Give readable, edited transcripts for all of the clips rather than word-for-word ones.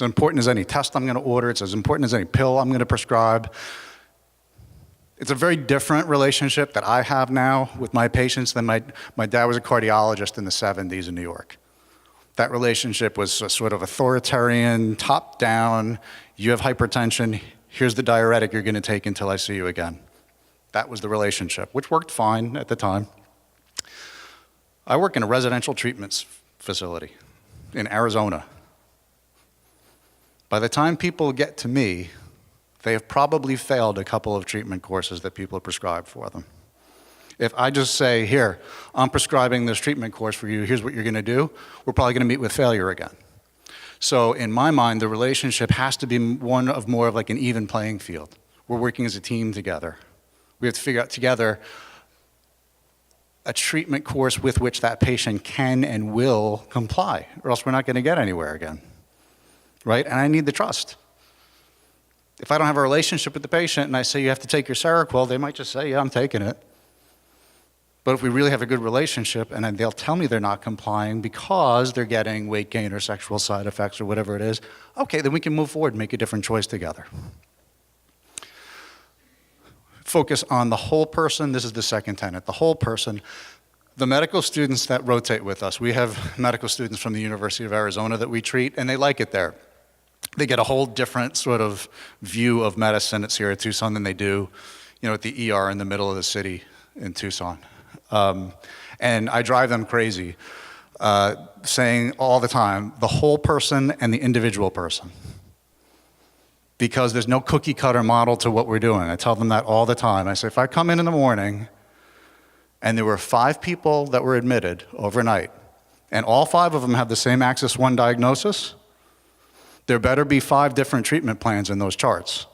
It's as important as any test I'm going to order. It's as important as any pill I'm going to prescribe. It's a very different relationship that I have now with my patients than my dad was a cardiologist in the 70s in New York. That relationship was a sort of authoritarian, top-down, you have hypertension, here's the diuretic you're going to take until I see you again. That was the relationship, which worked fine at the time. I work in a residential treatment facility in Arizona. By the time people get to me, they have probably failed a couple of treatment courses that people have prescribed for them. If I just say, here, I'm prescribing this treatment course for you, here's what you're going to do, we're probably going to meet with failure again. So in my mind, the relationship has to be one of more of like an even playing field. We're working as a team together. We have to figure out together a treatment course with which that patient can and will comply, or else we're not going to get anywhere again, right? And I need the trust. If I don't have a relationship with the patient and I say you have to take your Seroquel, they might just say, yeah, I'm taking it. But if we really have a good relationship and then they'll tell me they're not complying because they're getting weight gain or sexual side effects or whatever it is, okay, then we can move forward and make a different choice together. Focus on the whole person. This is the second tenet, the whole person. The medical students that rotate with us, we have medical students from the University of Arizona that we treat, and they like it there. They get a whole different sort of view of medicine at Sierra Tucson than they do, at the ER in the middle of the city in Tucson. And I drive them crazy, saying all the time, the whole person and the individual person. Because there's no cookie cutter model to what we're doing. I tell them that all the time. I say, if I come in the morning and there were 5 people that were admitted overnight, and all 5 of them have the same Axis 1 diagnosis, there better be 5 different treatment plans in those charts,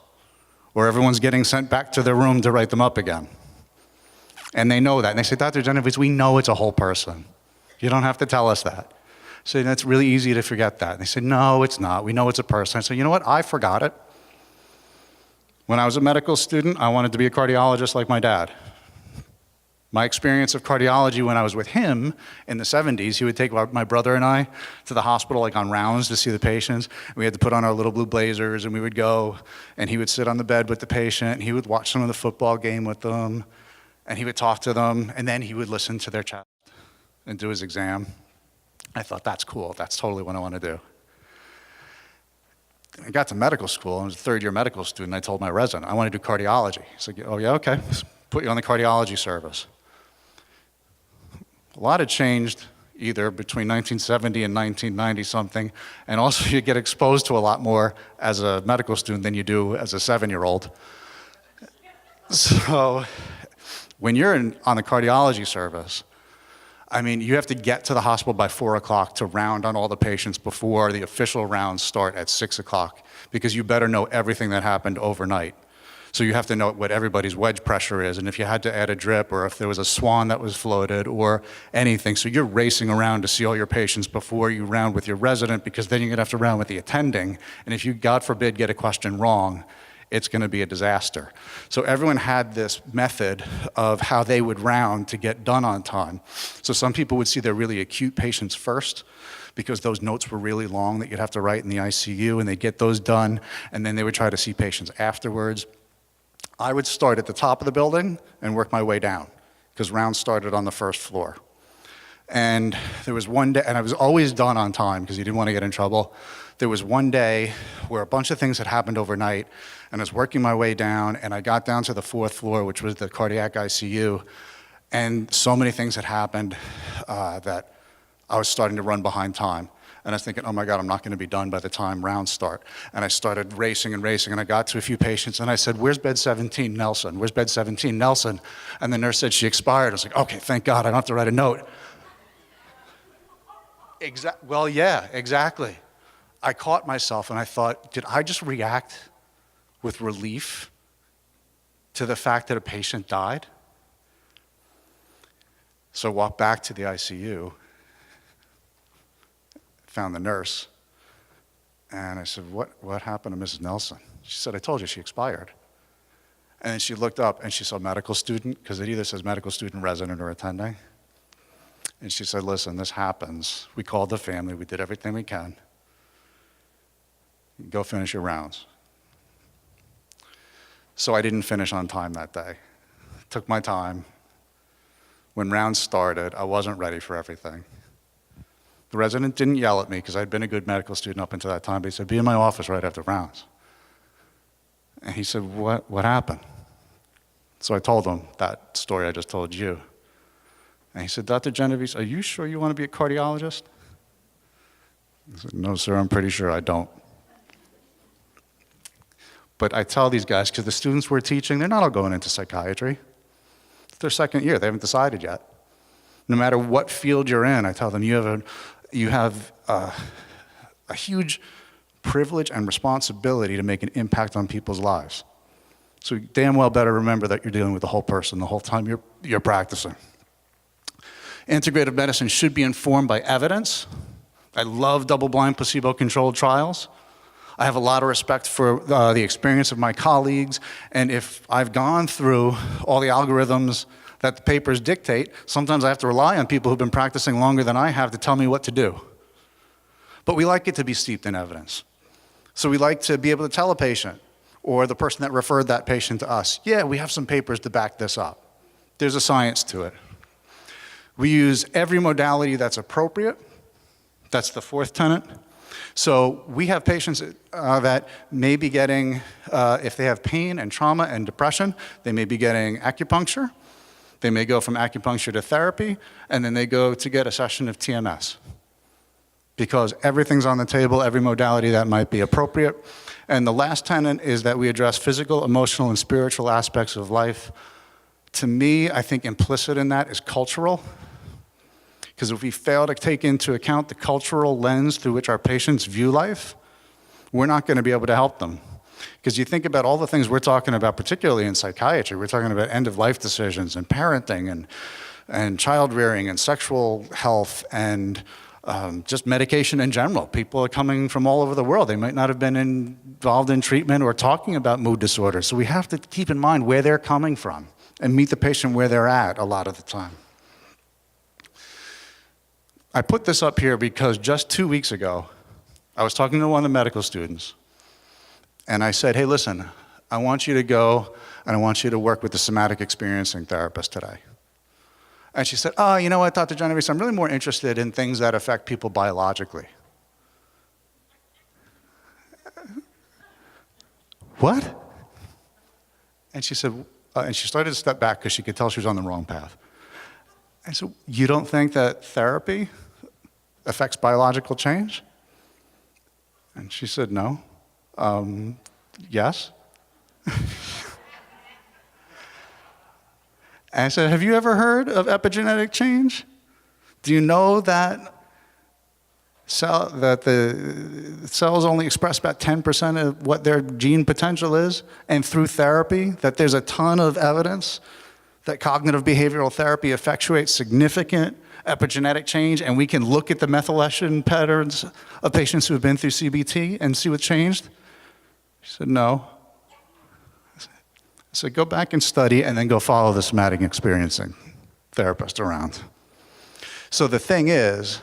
or everyone's getting sent back to their room to write them up again. And they know that. And they say, Dr. Genovese, we know it's a whole person. You don't have to tell us that. So it's really easy to forget that. And they say, no, it's not. We know it's a person. I say, you know what? I forgot it. When I was a medical student, I wanted to be a cardiologist like my dad. My experience of cardiology when I was with him in the 70s, he would take my brother and I to the hospital like on rounds to see the patients. We had to put on our little blue blazers and we would go and he would sit on the bed with the patient and he would watch some of the football game with them and he would talk to them and then he would listen to their chest and do his exam. I thought, that's cool. That's totally what I want to do. I got to medical school. I was a third-year medical student. I told my resident, I want to do cardiology. He's like, oh, yeah, okay. Let's put you on the cardiology service. A lot had changed either between 1970 and 1990-something, and also you get exposed to a lot more as a medical student than you do as a 7-year-old. So when you're on the cardiology service, I mean, you have to get to the hospital by 4 o'clock to round on all the patients before the official rounds start at 6 o'clock, because you better know everything that happened overnight. So you have to know what everybody's wedge pressure is, and if you had to add a drip, or if there was a swan that was floated, or anything. So you're racing around to see all your patients before you round with your resident, because then you're gonna have to round with the attending, and if you, God forbid, get a question wrong, it's going to be a disaster. So everyone had this method of how they would round to get done on time. So some people would see their really acute patients first, because those notes were really long that you'd have to write in the ICU, and they'd get those done, and then they would try to see patients afterwards. I would start at the top of the building and work my way down, because rounds started on the first floor. And there was one day, and I was always done on time because you didn't want to get in trouble. There was one day where a bunch of things had happened overnight, and I was working my way down, and I got down to the 4th floor, which was the cardiac ICU, and so many things had happened that I was starting to run behind time. And I was thinking, oh my God, I'm not going to be done by the time rounds start. And I started racing and racing, and I got to a few patients, and I said, where's bed 17, Nelson? Where's bed 17, Nelson? And the nurse said she expired. I was like, okay, thank God, I don't have to write a note. Well, yeah, exactly. I caught myself and I thought, did I just react with relief to the fact that a patient died? So I walked back to the ICU, found the nurse, and I said, what happened to Mrs. Nelson? She said, I told you she expired. And then she looked up and she saw medical student, because it either says medical student, resident, or attending. And she said, listen, this happens. We called the family, we did everything we can. Go finish your rounds. So I didn't finish on time that day. Took my time. When rounds started, I wasn't ready for everything. The resident didn't yell at me because I'd been a good medical student up until that time, but he said, be in my office right after rounds. And he said, what happened? So I told him that story I just told you. And he said, Dr. Genovese, are you sure you want to be a cardiologist? I said, no, sir, I'm pretty sure I don't. But I tell these guys, because the students we're teaching, they're not all going into psychiatry. It's their second year. They haven't decided yet. No matter what field you're in, I tell them, you have a huge privilege and responsibility to make an impact on people's lives. So you damn well better remember that you're dealing with the whole person the whole time you're practicing. Integrative medicine should be informed by evidence. I love double-blind, placebo-controlled trials. I have a lot of respect for the experience of my colleagues, and if I've gone through all the algorithms that the papers dictate, sometimes I have to rely on people who've been practicing longer than I have to tell me what to do. But we like it to be steeped in evidence. So we like to be able to tell a patient, or the person that referred that patient to us, yeah, we have some papers to back this up. There's a science to it. We use every modality that's appropriate. That's the fourth tenet. So we have patients that may be getting, if they have pain and trauma and depression, they may be getting acupuncture. They may go from acupuncture to therapy, and then they go to get a session of TMS. Because everything's on the table, every modality that might be appropriate. And the last tenet is that we address physical, emotional, and spiritual aspects of life. To me, I think implicit in that is cultural. Because if we fail to take into account the cultural lens through which our patients view life, we're not going to be able to help them. Because you think about all the things we're talking about, particularly in psychiatry, we're talking about end-of-life decisions and parenting and child rearing and sexual health and just medication in general. People are coming from all over the world. They might not have been involved in treatment or talking about mood disorders. So we have to keep in mind where they're coming from and meet the patient where they're at a lot of the time. I put this up here because just 2 weeks ago, I was talking to one of the medical students, and I said, hey, listen, I want you to go and I want you to work with the somatic experiencing therapist today. And she said, oh, you know what, Dr. Genovese, I'm really more interested in things that affect people biologically. What? And she said, and she started to step back because she could tell she was on the wrong path. I said, you don't think that therapy affects biological change? And she said, no. Yes. And I said, have you ever heard of epigenetic change? Do you know that the cells only express about 10% of what their gene potential is? And through therapy, that there's a ton of evidence that cognitive behavioral therapy effectuates significant epigenetic change, and we can look at the methylation patterns of patients who have been through CBT and see what's changed? She said, no. I said, go back and study and then go follow the somatic experiencing therapist around. So the thing is,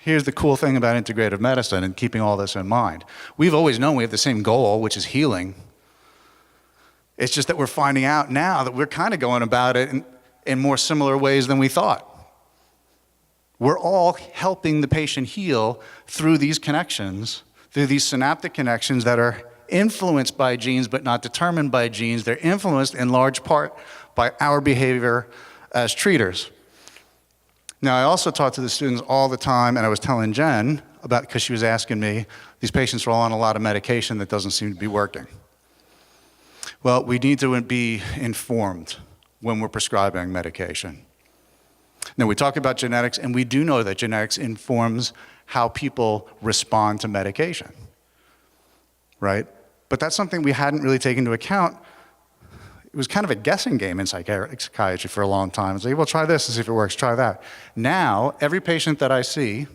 here's the cool thing about integrative medicine and keeping all this in mind. We've always known we have the same goal, which is healing. It's just that we're finding out now that we're kind of going about it in more similar ways than we thought. We're all helping the patient heal through these connections, through these synaptic connections that are influenced by genes but not determined by genes. They're influenced in large part by our behavior as treaters. Now, I also talk to the students all the time, and I was telling Jen about, because she was asking me, these patients are all on a lot of medication that doesn't seem to be working. Well, we need to be informed when we're prescribing medication. Now, we talk about genetics, and we do know that genetics informs how people respond to medication, right? But that's something we hadn't really taken into account. It was kind of a guessing game in psychiatry for a long time. It's like, well, try this and see if it works, try that. Now, every patient that I see,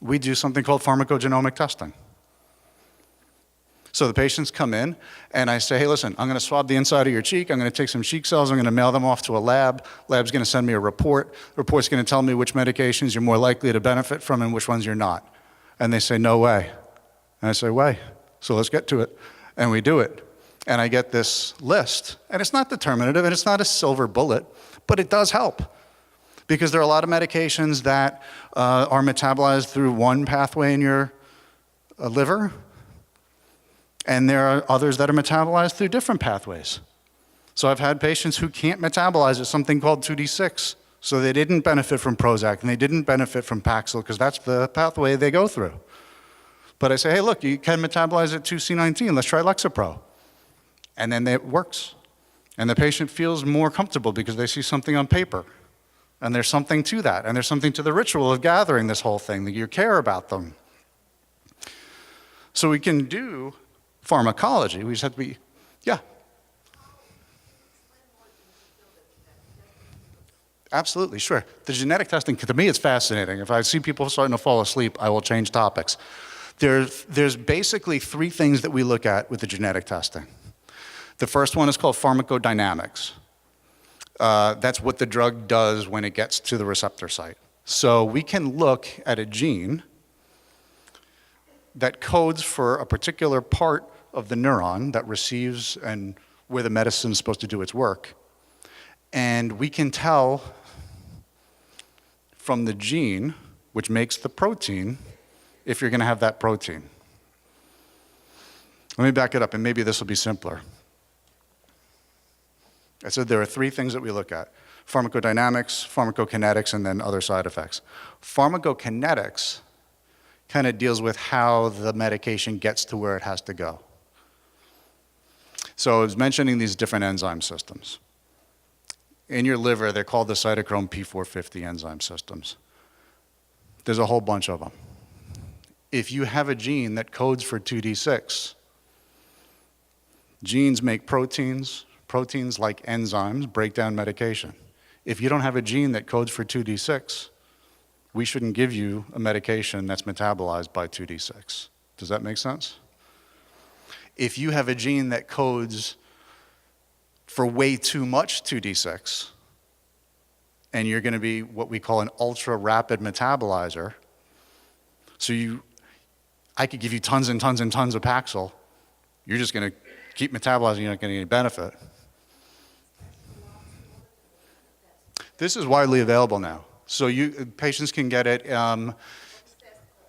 we do something called pharmacogenomic testing. So the patients come in, and I say, hey, listen, I'm going to swab the inside of your cheek. I'm going to take some cheek cells. I'm going to mail them off to a lab. Lab's going to send me a report. The report's going to tell me which medications you're more likely to benefit from and which ones you're not. And they say, no way. And I say, why? So let's get to it. And we do it. And I get this list. And it's not determinative, and it's not a silver bullet, but it does help. Because there are a lot of medications that are metabolized through one pathway in your liver, and there are others that are metabolized through different pathways. So I've had patients who can't metabolize at something called 2D6. So they didn't benefit from Prozac, and they didn't benefit from Paxil, because that's the pathway they go through. But I say, hey, look, you can metabolize at 2C19. Let's try Lexapro. And then it works. And the patient feels more comfortable because they see something on paper. And there's something to that. And there's something to the ritual of gathering this whole thing, that you care about them. So we can do pharmacology. We just have to be, yeah. Absolutely, sure. The genetic testing, to me, it's fascinating. If I see people starting to fall asleep, I will change topics. There's basically three things that we look at with the genetic testing. The first one is called pharmacodynamics. That's what the drug does when it gets to the receptor site. So we can look at a gene that codes for a particular part of the neuron that receives and where the medicine is supposed to do its work. And we can tell from the gene, which makes the protein, if you're going to have that protein. Let me back it up, and maybe this will be simpler. I said there are three things that we look at: pharmacodynamics, pharmacokinetics, and then other side effects. Pharmacokinetics kind of deals with how the medication gets to where it has to go. So I was mentioning these different enzyme systems. In your liver, they're called the cytochrome P450 enzyme systems. There's a whole bunch of them. If you have a gene that codes for 2D6, genes make proteins. Proteins, like enzymes, break down medication. If you don't have a gene that codes for 2D6, we shouldn't give you a medication that's metabolized by 2D6. Does that make sense? If you have a gene that codes for way too much 2D6, and you're going to be what we call an ultra-rapid metabolizer, so I could give you tons and tons and tons of Paxil, you're just going to keep metabolizing, you're not getting any benefit. This is widely available now. So patients can get it.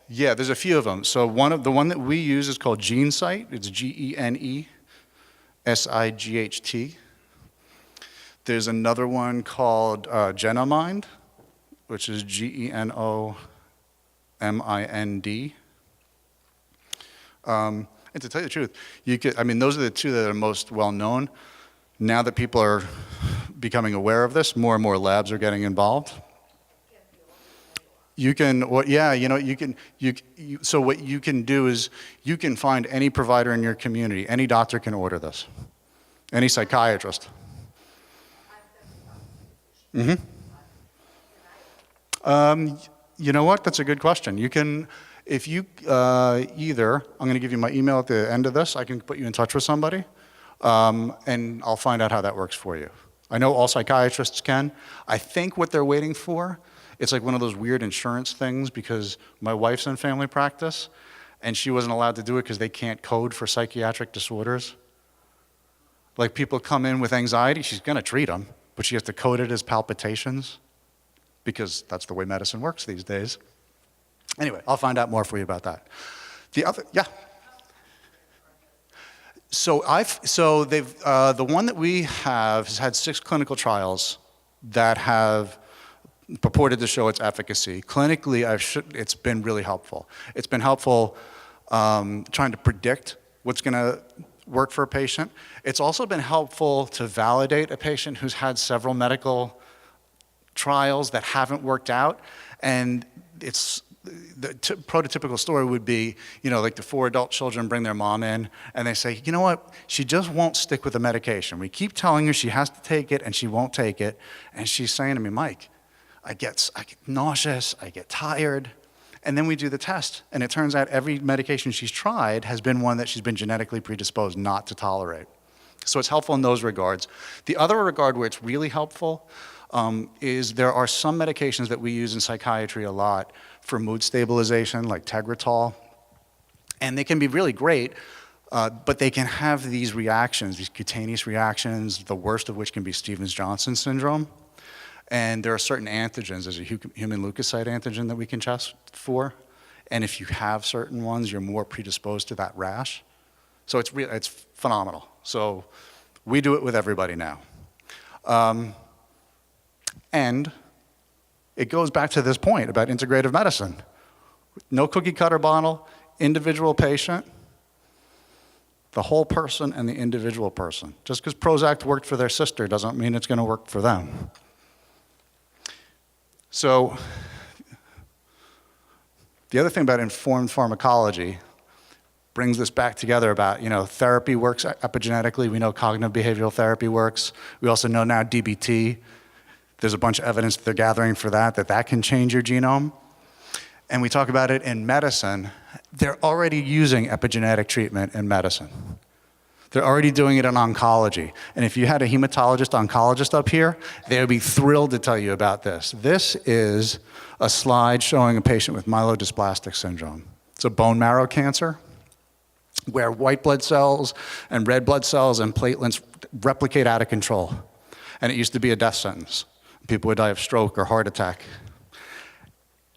Yeah, there's a few of them. So the one that we use is called GeneSight. It's GeneSight. There's another one called Genomind, which is Genomind. And to tell you the truth, those are the two that are most well known. Now that people are becoming aware of this, more and more labs are getting involved. So what you can do is you can find any provider in your community. Any doctor can order this. Any psychiatrist. You know what? That's a good question. You can, if you I'm going to give you my email at the end of this. I can put you in touch with somebody, and I'll find out how that works for you. I know all psychiatrists can. I think what they're waiting for, it's like one of those weird insurance things, because my wife's in family practice, and she wasn't allowed to do it because they can't code for psychiatric disorders. Like, people come in with anxiety, she's going to treat them, but she has to code it as palpitations, because that's the way medicine works these days. Anyway, I'll find out more for you about that. Yeah. So the one that we have has had 6 clinical trials that have purported to show its efficacy. Clinically, it's been really helpful. It's been helpful trying to predict what's going to work for a patient. It's also been helpful to validate a patient who's had several medical trials that haven't worked out, and the prototypical story would be, like the 4 adult children bring their mom in, and they say, you know what, she just won't stick with the medication. We keep telling her she has to take it, and she won't take it. And she's saying to me, Mike, I get nauseous, I get tired. And then we do the test, and it turns out every medication she's tried has been one that she's been genetically predisposed not to tolerate. So it's helpful in those regards. The other regard where it's really helpful is there are some medications that we use in psychiatry a lot for mood stabilization, like Tegretol. And they can be really great, but they can have these reactions, these cutaneous reactions, the worst of which can be Stevens-Johnson syndrome. And there are certain antigens. There's a human leukocyte antigen that we can test for. And if you have certain ones, you're more predisposed to that rash. So it's phenomenal. So we do it with everybody now. And it goes back to this point about integrative medicine. No cookie cutter bottle, individual patient, the whole person and the individual person. Just because Prozac worked for their sister doesn't mean it's going to work for them. So the other thing about informed pharmacology brings this back together about, therapy works epigenetically. We know cognitive behavioral therapy works. We also know now DBT. There's a bunch of evidence that they're gathering for that can change your genome. And we talk about it in medicine. They're already using epigenetic treatment in medicine. They're already doing it in oncology. And if you had a hematologist-oncologist up here, they would be thrilled to tell you about this. This is a slide showing a patient with myelodysplastic syndrome. It's a bone marrow cancer where white blood cells and red blood cells and platelets replicate out of control. And it used to be a death sentence. People would die of stroke or heart attack.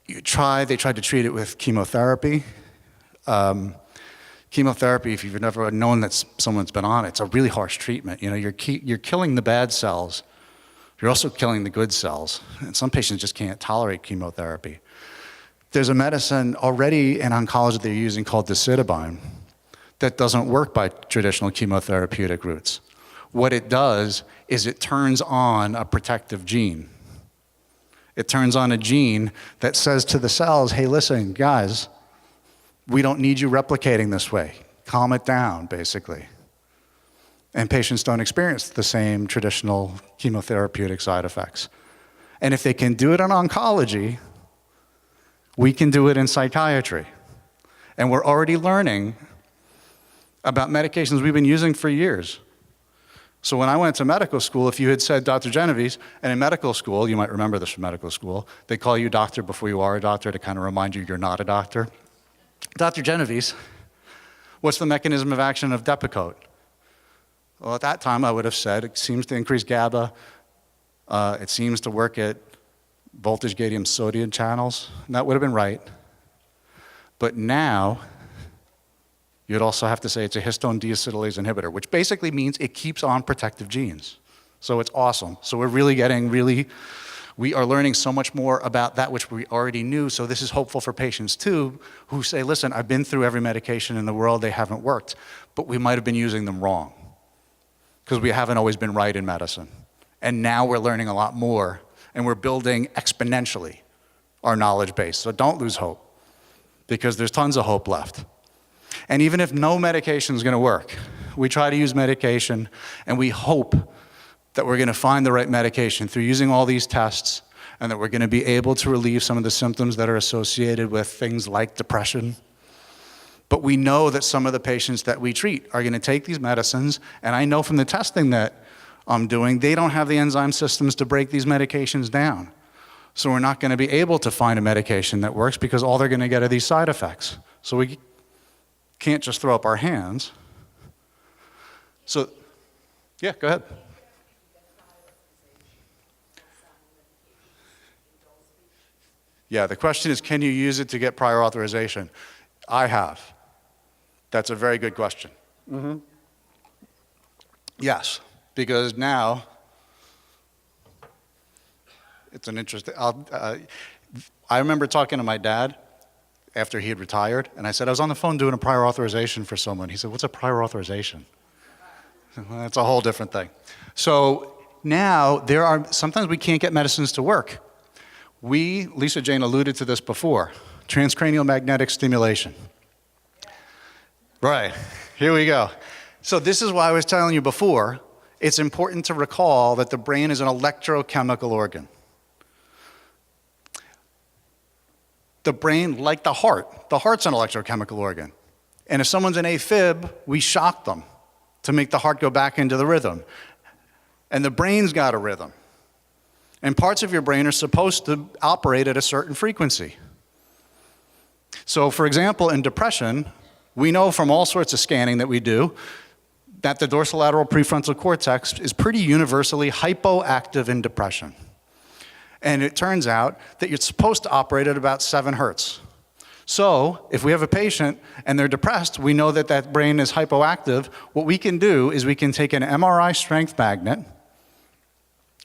They tried to treat it with chemotherapy. Chemotherapy, if you've never known that someone's been on it, it's a really harsh treatment. You're killing the bad cells. You're also killing the good cells. And some patients just can't tolerate chemotherapy. There's a medicine already in oncology they're using called decitabine that doesn't work by traditional chemotherapeutic routes. What it does is it turns on a protective gene. It turns on a gene that says to the cells, hey, listen, guys, we don't need you replicating this way. Calm it down, basically. And patients don't experience the same traditional chemotherapeutic side effects. And if they can do it in oncology, we can do it in psychiatry. And we're already learning about medications we've been using for years. So when I went to medical school, if you had said Dr. Genovese, and in medical school, you might remember this from medical school, they call you doctor before you are a doctor to kind of remind you you're not a doctor. Dr. Genovese, what's the mechanism of action of Depakote? Well, at that time, I would have said it seems to increase GABA. It seems to work at voltage gadolinium sodium channels. And that would have been right. But now, you'd also have to say it's a histone deacetylase inhibitor, which basically means it keeps on protective genes. So it's awesome. So we're we are learning so much more about that which we already knew. So this is hopeful for patients too, who say, listen, I've been through every medication in the world, they haven't worked, but we might have been using them wrong because we haven't always been right in medicine. And now we're learning a lot more and we're building exponentially our knowledge base. So don't lose hope because there's tons of hope left. And even if no medication is going to work, we try to use medication, and we hope that we're going to find the right medication through using all these tests, and that we're going to be able to relieve some of the symptoms that are associated with things like depression. But we know that some of the patients that we treat are going to take these medicines, and I know from the testing that I'm doing, they don't have the enzyme systems to break these medications down. So we're not going to be able to find a medication that works because all they're going to get are these side effects. So we can't just throw up our hands. So, yeah, go ahead. Yeah, the question is, can you use it to get prior authorization? I have. That's a very good question. Mm-hmm. Yes, because now, it's an interesting, I remember talking to my dad after he had retired, and I said, I was on the phone doing a prior authorization for someone. He said, what's a prior authorization? Well, that's a whole different thing. So now, sometimes we can't get medicines to work. Lisa Jane alluded to this before, transcranial magnetic stimulation. Right, here we go. So this is why I was telling you before, it's important to recall that the brain is an electrochemical organ. The brain, like the heart's an electrochemical organ. And if someone's an AFib, we shock them to make the heart go back into the rhythm. And the brain's got a rhythm. And parts of your brain are supposed to operate at a certain frequency. So for example, in depression, We know from all sorts of scanning that we do that the dorsolateral prefrontal cortex is pretty universally hypoactive in depression. And it turns out that you're supposed to operate at about 7 hertz. So if we have a patient and they're depressed, we know that that brain is hypoactive. What we can do is we can take an MRI strength magnet,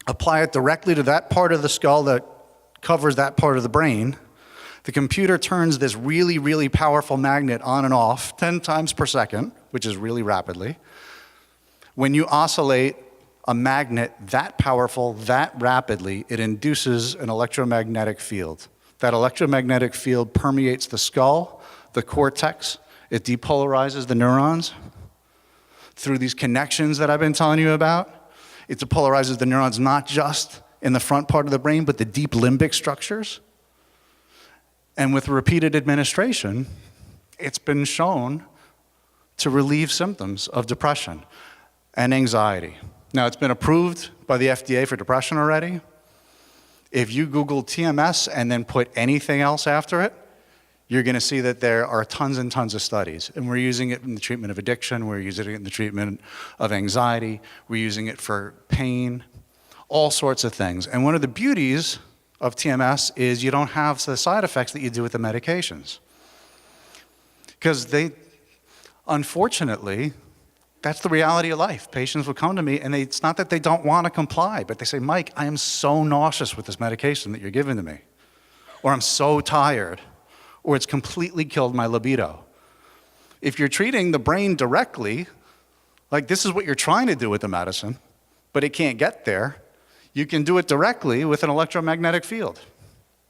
apply it directly to that part of the skull that covers that part of the brain. The computer turns this really, really powerful magnet on and off 10 times per second, which is really rapidly. When you oscillate a magnet that powerful, that rapidly, it induces an electromagnetic field. That electromagnetic field permeates the skull, the cortex. It depolarizes the neurons through these connections that I've been telling you about. It depolarizes the neurons not just in the front part of the brain, but the deep limbic structures. And with repeated administration, it's been shown to relieve symptoms of depression and anxiety. Now, it's been approved by the FDA for depression already. If you Google TMS and then put anything else after it, you're going to see that there are tons and tons of studies. And we're using it in the treatment of addiction. We're using it in the treatment of anxiety. We're using it for pain, all sorts of things. And one of the beauties of TMS is you don't have the side effects that you do with the medications. Because they, unfortunately, that's the reality of life. Patients will come to me, and it's not that they don't want to comply, but they say, Mike, I am so nauseous with this medication that you're giving to me. Or I'm so tired. Or it's completely killed my libido. If you're treating the brain directly, like this is what you're trying to do with the medicine, but it can't get there, you can do it directly with an electromagnetic field.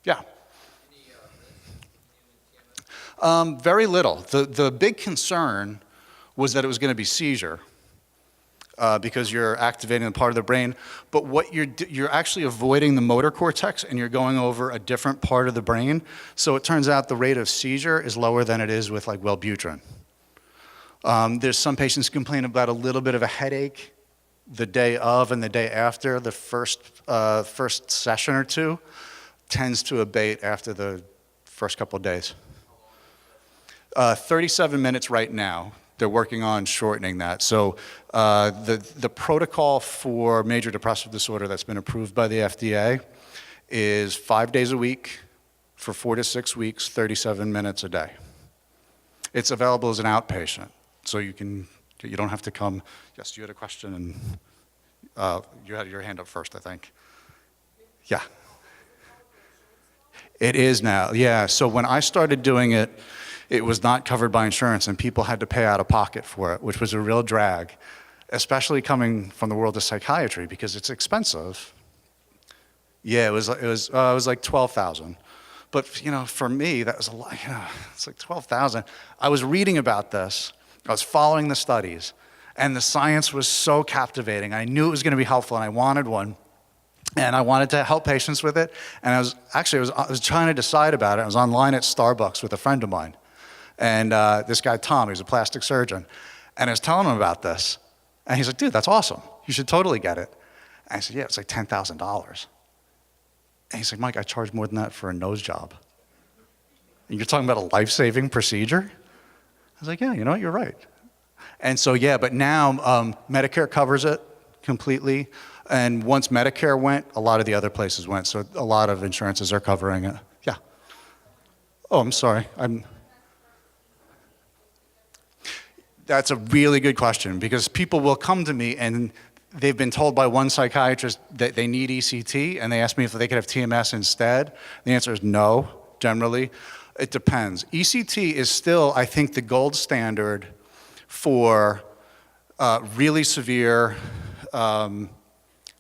Yeah. Very little. The big concern was that it was going to be seizure because you're activating the part of the brain. But what you're actually avoiding the motor cortex and you're going over a different part of the brain. So it turns out the rate of seizure is lower than it is with like Wellbutrin. There's some patients who complain about a little bit of a headache the day of and the day after. The first session or two tends to abate after the first couple of days. 37 minutes right now. They're working on shortening that. So the protocol for major depressive disorder that's been approved by the FDA is 5 days a week for 4 to 6 weeks, 37 minutes a day. It's available as an outpatient, so you don't have to come. Yes, you had a question, and you had your hand up first, I think. Yeah. It is now, yeah. So when I started doing it, it was not covered by insurance, and people had to pay out of pocket for it, which was a real drag, especially coming from the world of psychiatry because it's expensive. Yeah, it was like $12,000, but for me that was a lot. It's like $12,000. I was reading about this, I was following the studies, and the science was so captivating. I knew it was going to be helpful, and I wanted one. And I wanted to help patients with it. And I was trying to decide about it. I was online at Starbucks with a friend of mine. And this guy, Tom, he was a plastic surgeon. And I was telling him about this. And he's like, dude, that's awesome. You should totally get it. And I said, yeah, it's like $10,000. And he's like, Mike, I charge more than that for a nose job. And you're talking about a life-saving procedure? I was like, yeah, you know what, you're right. And so, yeah, but now Medicare covers it completely. And once Medicare went, a lot of the other places went. So a lot of insurances are covering it. Yeah. Oh, I'm sorry. That's a really good question because people will come to me and they've been told by one psychiatrist that they need ECT and they ask me if they could have TMS instead. The answer is no, generally. It depends. ECT is still, I think, the gold standard for really severe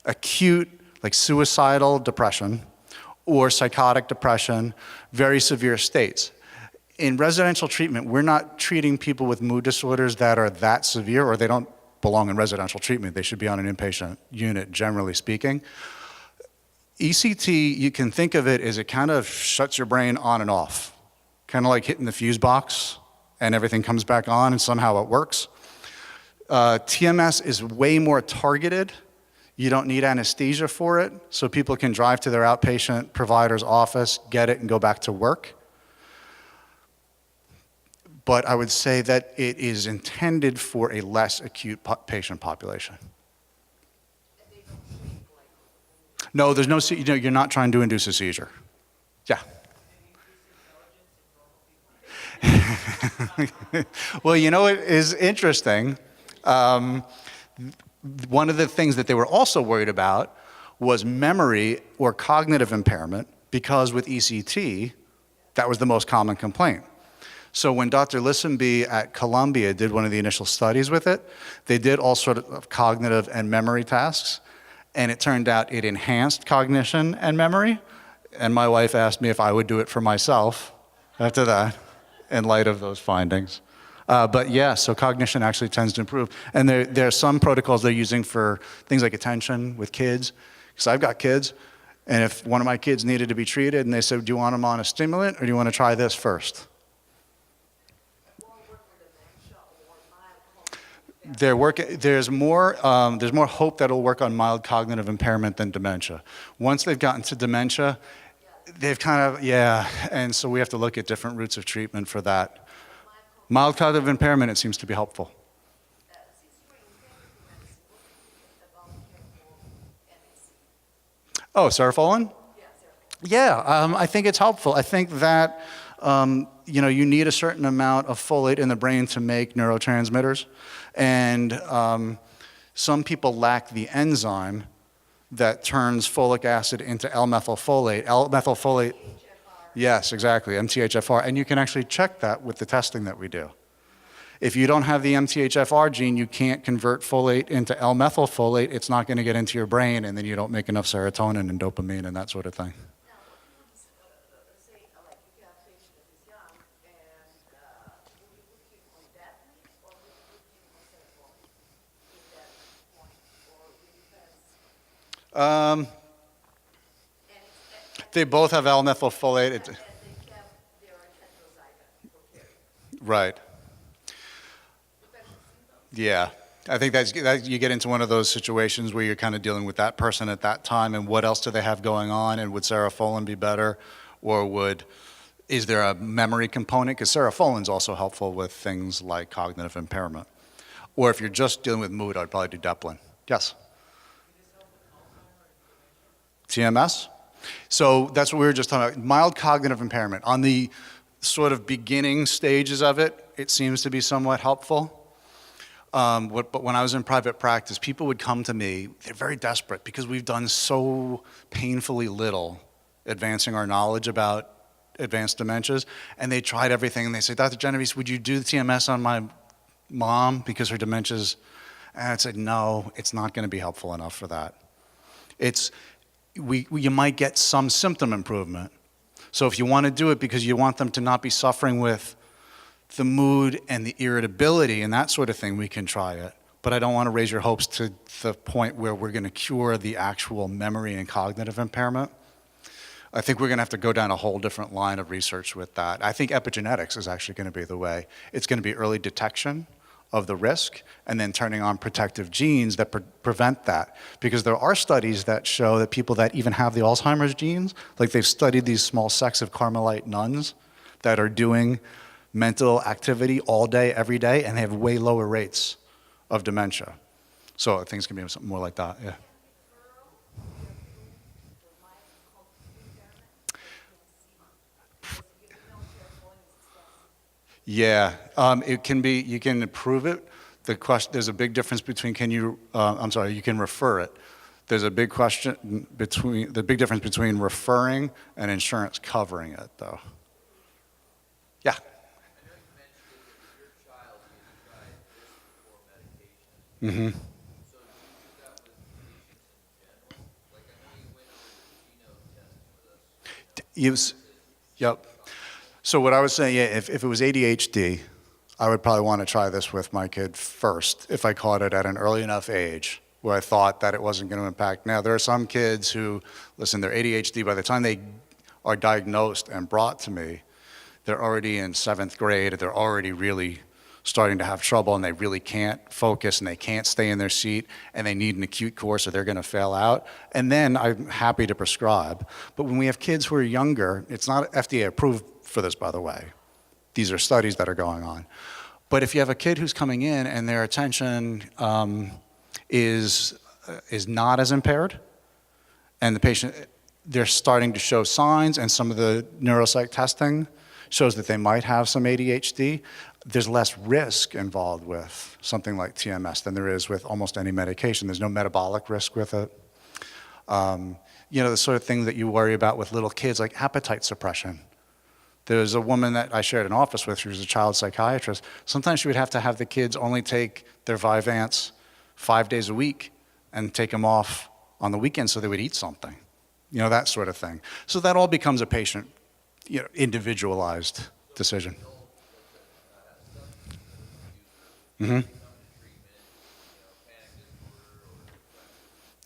acute, like suicidal depression or psychotic depression, very severe states. In residential treatment, we're not treating people with mood disorders that are that severe or they don't belong in residential treatment. They should be on an inpatient unit, generally speaking. ECT, you can think of it as it kind of shuts your brain on and off, kind of like hitting the fuse box and everything comes back on and somehow it works. TMS is way more targeted. You don't need anesthesia for it, so people can drive to their outpatient provider's office, get it, and go back to work. but I would say that it is intended for a less acute patient population. No, there's no, you're not trying to induce a seizure. Yeah. Well, you know, it is interesting. One of the things that they were also worried about was memory or cognitive impairment, because with ECT, that was the most common complaint. So when Dr. Lissenby at Columbia did one of the initial studies with it, they did all sort of cognitive and memory tasks, and it turned out it enhanced cognition and memory, and my wife asked me if I would do it for myself after that, in light of those findings. But yeah, so cognition actually tends to improve. And there are some protocols they're using for things like attention with kids, because I've got kids, and if one of my kids needed to be treated and they said, do you want them on a stimulant or do you want to try this first? There's more hope that it'll work on mild cognitive impairment than dementia. Once they've gotten to dementia, they've kind of, yeah, and so we have to look at different routes of treatment for that. Mild cognitive impairment, it seems to be helpful. Oh, Serafolin? Yeah, I think it's helpful. I think that you know, you need a certain amount of folate in the brain to make neurotransmitters, and some people lack the enzyme that turns folic acid into L-methylfolate. L-methylfolate, yes, exactly, MTHFR, and you can actually check that with the testing that we do. If you don't have the MTHFR gene, you can't convert folate into L-methylfolate. It's not going to get into your brain, and then you don't make enough serotonin and dopamine and that sort of thing. They both have L-methylfolate. Right. Yeah. I think that you get into one of those situations where you're kind of dealing with that person at that time, and what else do they have going on, and would Serafolin be better, or is there a memory component? Because Serafolin's also helpful with things like cognitive impairment. Or if you're just dealing with mood, I'd probably do Deplin. Yes? TMS? So that's what we were just talking about. Mild cognitive impairment. On the sort of beginning stages of it, it seems to be somewhat helpful. But when I was in private practice, people would come to me, they're very desperate because we've done so painfully little advancing our knowledge about advanced dementias, and they tried everything, and they say, Dr. Genovese, would you do the TMS on my mom because her dementia's, and I said, no, it's not going to be helpful enough for that. You might get some symptom improvement. So if you want to do it because you want them to not be suffering with the mood and the irritability and that sort of thing, we can try it. But I don't want to raise your hopes to the point where we're going to cure the actual memory and cognitive impairment. I think we're going to have to go down a whole different line of research with that. I think epigenetics is actually going to be the way. It's going to be early detection of the risk and then turning on protective genes that prevent that. Because there are studies that show that people that even have the Alzheimer's genes, like they've studied these small sects of Carmelite nuns that are doing mental activity all day, every day, and they have way lower rates of dementia. So I think it's going to be something more like that, yeah. Yeah, it can be, you can improve it. There's a big difference between you can refer it. There's a big the big difference between referring and insurance covering it, though. Yeah. Mm-hmm. So do you do that with patients in general? Like I know you went over the genome testing with us. Yep. So what I was saying, yeah, if it was ADHD, I would probably want to try this with my kid first if I caught it at an early enough age where I thought that it wasn't going to impact. Now, there are some kids who, listen, they're ADHD. By the time they are diagnosed and brought to me, they're already in 7th grade. They're already really starting to have trouble, and they really can't focus, and they can't stay in their seat, and they need an acute course or they're going to fail out. And then I'm happy to prescribe. But when we have kids who are younger, it's not FDA approved for this, by the way. These are studies that are going on. But if you have a kid who's coming in and their attention is not as impaired, and the patient, they're starting to show signs, and some of the neuropsych testing shows that they might have some ADHD, there's less risk involved with something like TMS than there is with almost any medication. There's no metabolic risk with it. The sort of thing that you worry about with little kids, like appetite suppression. There's a woman that I shared an office with, she was a child psychiatrist. Sometimes she would have to have the kids only take their Vyvanse 5 days a week and take them off on the weekend so they would eat something. That sort of thing. So that all becomes a patient, individualized decision. Mm-hmm.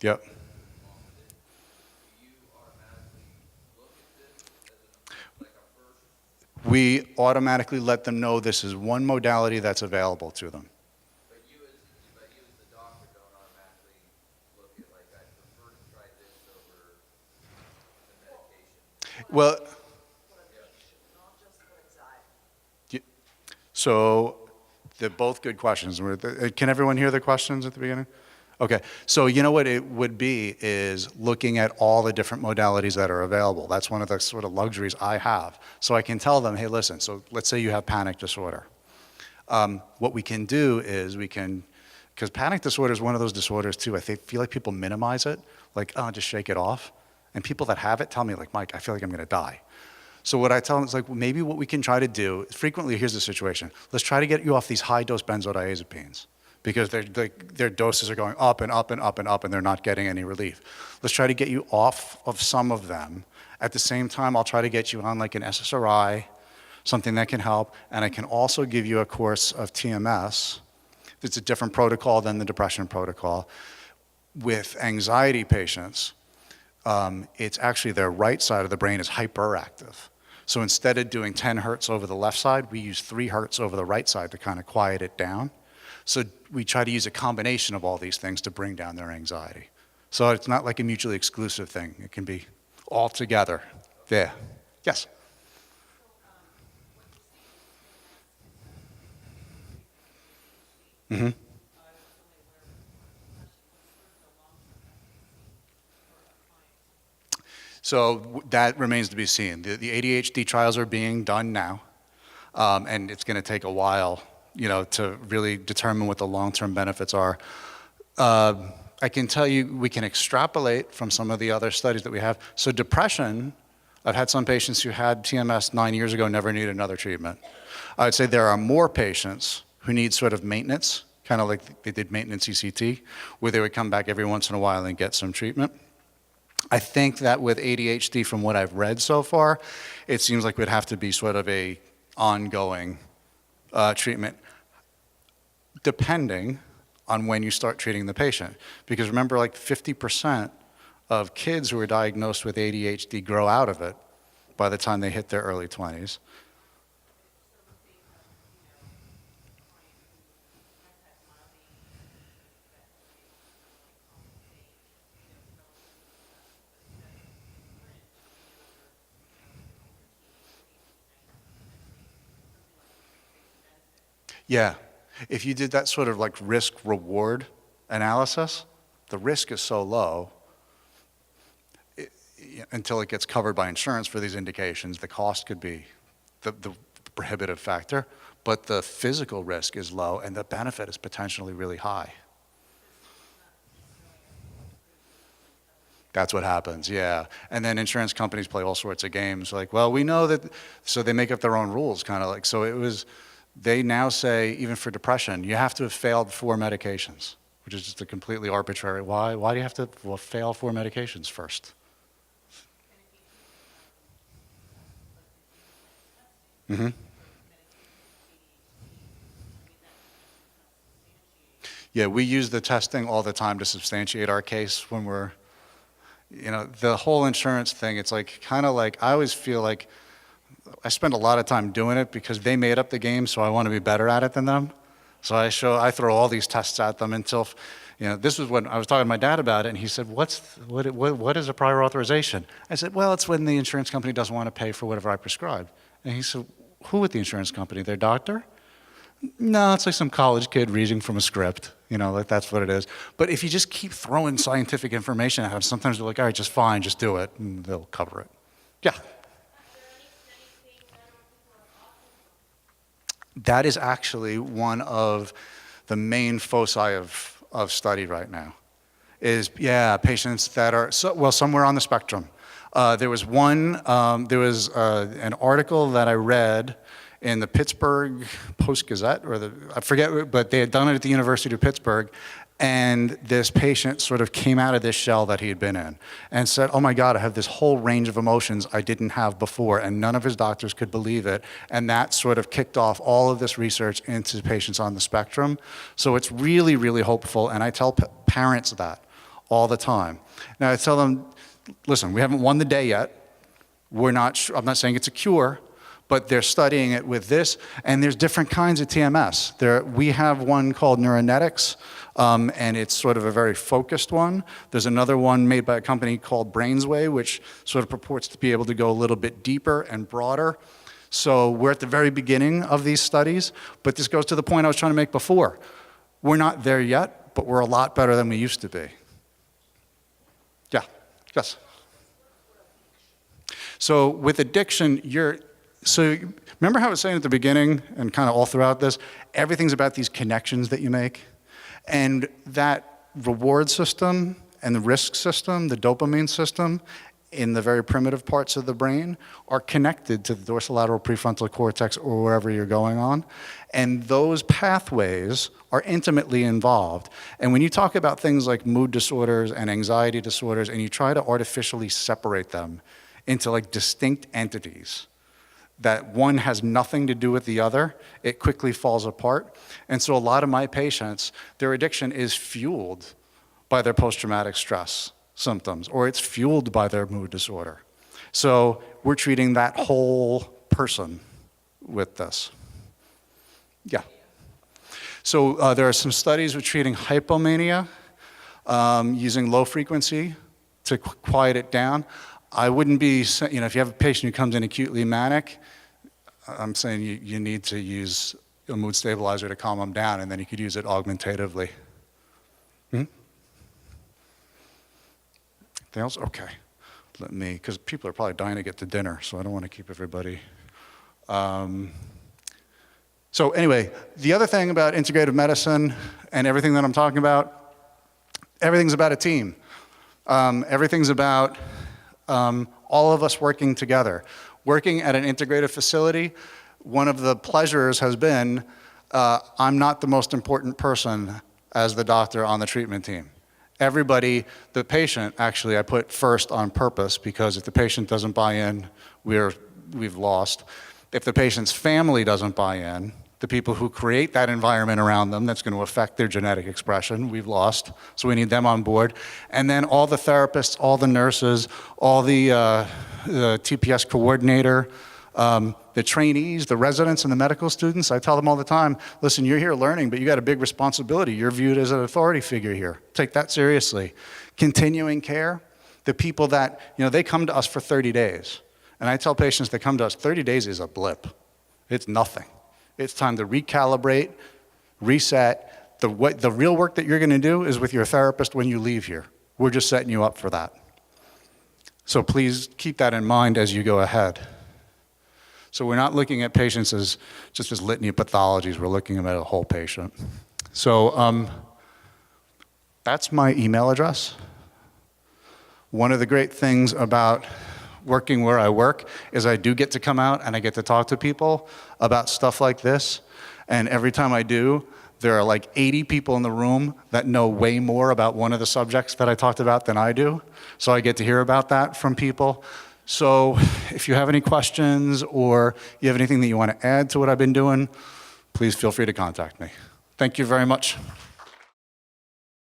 Yep. We automatically let them know this is one modality that's available to them. But you as the doctor don't automatically look at, like, I prefer to try this over the medication. Well, so they're both good questions. Can everyone hear the questions at the beginning? Okay, so what it would be is looking at all the different modalities that are available. That's one of the sort of luxuries I have. So I can tell them, hey, listen, so let's say you have panic disorder. What we can do is because panic disorder is one of those disorders too, I feel like people minimize it, like, oh, just shake it off. And people that have it tell me, like, Mike, I feel like I'm gonna die. So what I tell them is like, well, maybe what we can try to do, frequently here's the situation, let's try to get you off these high dose benzodiazepines, because their doses are going up and up and up and up and they're not getting any relief. Let's try to get you off of some of them. At the same time, I'll try to get you on like an SSRI, something that can help, and I can also give you a course of TMS. It's a different protocol than the depression protocol. With anxiety patients, it's actually their right side of the brain is hyperactive. So instead of doing 10 hertz over the left side, we use 3 hertz over the right side to kind of quiet it down. So we try to use a combination of all these things to bring down their anxiety. So it's not like a mutually exclusive thing. It can be all together. There. Yes? Mm-hmm. So that remains to be seen. The ADHD trials are being done now, and it's going to take a while, to really determine what the long-term benefits are. I can tell you we can extrapolate from some of the other studies that we have. So depression, I've had some patients who had TMS 9 years ago, never need another treatment. I would say there are more patients who need sort of maintenance, kind of like they did maintenance ECT, where they would come back every once in a while and get some treatment. I think that with ADHD, from what I've read so far, it seems like it would have to be sort of a ongoing treatment, depending on when you start treating the patient. Because remember, like 50% of kids who are diagnosed with ADHD grow out of it by the time they hit their early 20s. Yeah, if you did that sort of like risk-reward analysis, the risk is so low until it gets covered by insurance for these indications. The cost could be the prohibitive factor, but the physical risk is low and the benefit is potentially really high. That's what happens, yeah. And then insurance companies play all sorts of games, like, well, we know that, so they make up their own rules, kind of like, so it was. They now say, even for depression, you have to have failed 4 medications, which is just a completely arbitrary. Why do you have to fail 4 medications first? Mm-hmm. Yeah, we use the testing all the time to substantiate our case when we're, the whole insurance thing, it's like, kind of like, I always feel like, I spend a lot of time doing it because they made up the game, so I want to be better at it than them. So I throw all these tests at them until, this was when I was talking to my dad about it, and he said, what is a prior authorization? I said, well, it's when the insurance company doesn't want to pay for whatever I prescribe. And he said, Who at the insurance company? Their doctor? No, it's like some college kid reading from a script. Like that's what it is. But if you just keep throwing scientific information at them, sometimes they're like, all right, just fine, just do it, and they'll cover it. Yeah. That is actually one of the main foci of study right now. Is, patients that are, somewhere on the spectrum. There was an article that I read in the Pittsburgh Post-Gazette, I forget, but they had done it at the University of Pittsburgh, and this patient sort of came out of this shell that he had been in and said, oh my God, I have this whole range of emotions I didn't have before, and none of his doctors could believe it, and that sort of kicked off all of this research into patients on the spectrum. So it's really, really hopeful, and I tell parents that all the time. Now I tell them, listen, we haven't won the day yet. I'm not saying it's a cure, but they're studying it with this, and there's different kinds of TMS. We have one called Neuronetics, and it's sort of a very focused one. There's another one made by a company called Brainsway, which sort of purports to be able to go a little bit deeper and broader. So we're at the very beginning of these studies, but this goes to the point I was trying to make before. We're not there yet, but we're a lot better than we used to be. Yeah, yes. So with addiction, so remember how I was saying at the beginning and kind of all throughout this, everything's about these connections that you make? And that reward system and the risk system, the dopamine system, in the very primitive parts of the brain are connected to the dorsolateral prefrontal cortex or wherever you're going on. And those pathways are intimately involved. And when you talk about things like mood disorders and anxiety disorders, and you try to artificially separate them into like distinct entities, that one has nothing to do with the other, it quickly falls apart. And so a lot of my patients, their addiction is fueled by their post-traumatic stress symptoms, or it's fueled by their mood disorder. So we're treating that whole person with this. Yeah. So there are some studies with treating hypomania using low frequency to quiet it down. I wouldn't be, if you have a patient who comes in acutely manic, I'm saying you need to use a mood stabilizer to calm them down, and then you could use it augmentatively. Anything else? Okay. Because people are probably dying to get to dinner, so I don't want to keep everybody. So anyway, the other thing about integrative medicine and everything that I'm talking about, everything's about a team. Everything's about all of us working together. Working at an integrative facility, one of the pleasures has been I'm not the most important person as the doctor on the treatment team. Everybody, the patient, actually, I put first on purpose, because if the patient doesn't buy in, we've lost. If the patient's family doesn't buy in, the people who create that environment around them that's going to affect their genetic expression, we've lost. So we need them on board. And then all the therapists, all the nurses, all the TPS coordinator, the trainees, the residents, and the medical students, I tell them all the time, listen, you're here learning, but you got a big responsibility. You're viewed as an authority figure here. Take that seriously. Continuing care, the people that, they come to us for 30 days. And I tell patients that come to us, 30 days is a blip. It's nothing. It's time to recalibrate, reset. The real work that you're going to do is with your therapist when you leave here. We're just setting you up for that. So please keep that in mind as you go ahead. So we're not looking at patients as just as litany of pathologies. We're looking at a whole patient. So that's my email address. One of the great things about working where I work is I do get to come out and I get to talk to people about stuff like this. And every time I do, there are like 80 people in the room that know way more about one of the subjects that I talked about than I do. So I get to hear about that from people. So if you have any questions or you have anything that you want to add to what I've been doing, please feel free to contact me. Thank you very much.